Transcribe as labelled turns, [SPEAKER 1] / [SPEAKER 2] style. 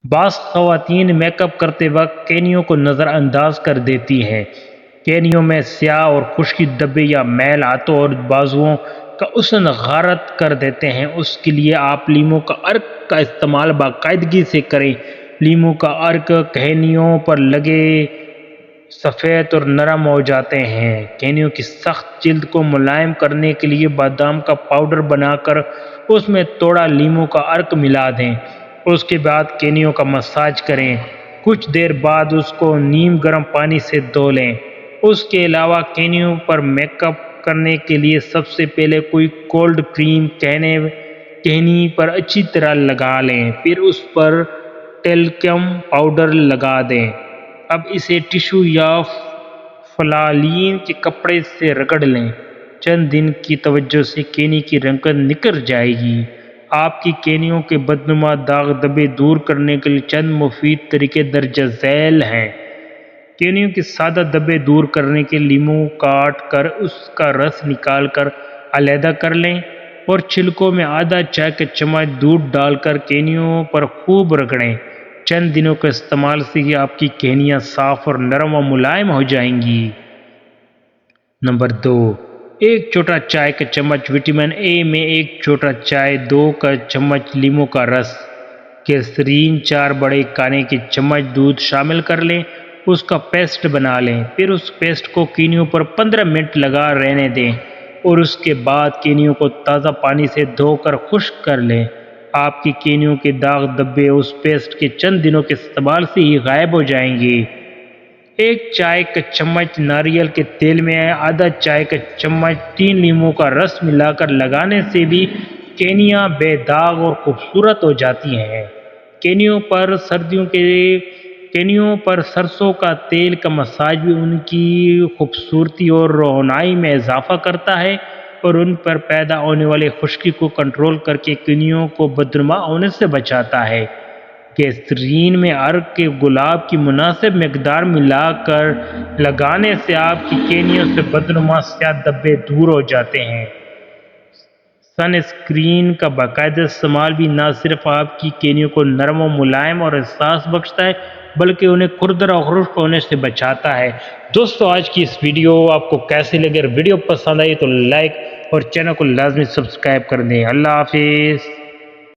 [SPEAKER 1] بعض خواتین make up کرتے وقت کینیوں کو نظر انداز کر دیتی ہیں۔ کینیوں میں سیاہ اور خشکی دھبے یا میل ہاتھوں اور بازوؤں کا حسن غارت کر دیتے ہیں۔ اس کے لیے آپ لیموں کا عرق کا استعمال باقاعدگی سے کریں۔ لیموں کا عرق کینیوں پر لگے سفید اور نرم ہو جاتے ہیں۔ کینیوں کی سخت جلد کو ملائم کرنے کے لیے بادام کا پاؤڈر بنا کر اس میں تھوڑا لیموں کا عرق ملا دیں۔ اس کے بعد کینیوں کا مساج کریں۔ کچھ دیر بعد اس کو نیم گرم پانی سے دھو لیں۔ اس کے علاوہ کینیوں پر میک اپ کرنے کے لیے سب سے پہلے کوئی کولڈ کریم کینی پر اچھی طرح لگا لیں، پھر اس پر ٹیلکم پاؤڈر لگا دیں۔ اب اسے ٹشو یا فلالین کے کپڑے سے رگڑ لیں۔ چند دن کی توجہ سے کینی کی رنگت نکھر جائے گی۔ آپ کی کینیوں کے بدنما داغ دھبے دور کرنے کے لیے چند مفید طریقے درج ذیل ہیں۔ کینیوں کے سادہ دھبے دور کرنے کے لیموں کاٹ کر اس کا رس نکال کر علیحدہ کر لیں اور چھلکوں میں آدھا چائے کا چمچ دودھ ڈال کر کینیوں پر خوب رگڑیں۔ چند دنوں کے استعمال سے ہی آپ کی کینیاں صاف اور نرم و ملائم ہو جائیں گی۔ نمبر 2، ایک چھوٹا چائے کا چمچ وٹامن اے میں ایک چھوٹا چائے 2 کا چمچ لیموں کا رس، گلیسرین 4 بڑے کھانے کے چمچ دودھ شامل کر لیں، اس کا پیسٹ بنا لیں، پھر اس پیسٹ کو کینیوں پر 15 منٹ لگا رہنے دیں اور اس کے بعد کینیوں کو تازہ پانی سے دھو کر خشک کر لیں۔ آپ کی کینیوں کے داغ دھبے اس پیسٹ کے چند دنوں کے استعمال سے ہی غائب ہو جائیں گے۔ ایک چائے کا چمچ ناریل کے تیل میں آدھا چائے کا چمچ 3 لیموں کا رس ملا کر لگانے سے بھی کینیاں بے داغ اور خوبصورت ہو جاتی ہیں۔ کینیوں پر سرسوں کا تیل کا مساج بھی ان کی خوبصورتی اور رونائی میں اضافہ کرتا ہے اور ان پر پیدا ہونے والی خشکی کو کنٹرول کر کے کینیوں کو بدنما ہونے سے بچاتا ہے۔ گلیسرین میں عرق کے گلاب کی مناسب مقدار ملا کر لگانے سے آپ کی کینیوں سے بدنما سیاہ دھبے دور ہو جاتے ہیں۔ سن اسکرین کا باقاعدہ استعمال بھی نہ صرف آپ کی کینیوں کو نرم و ملائم اور احساس بخشتا ہے بلکہ انہیں کھردرا اور خشک ہونے سے بچاتا ہے۔ دوستو، آج کی اس ویڈیو آپ کو کیسی لگی؟ اگر ویڈیو پسند آئی تو لائک اور چینل کو لازمی سبسکرائب کر دیں۔ اللہ حافظ۔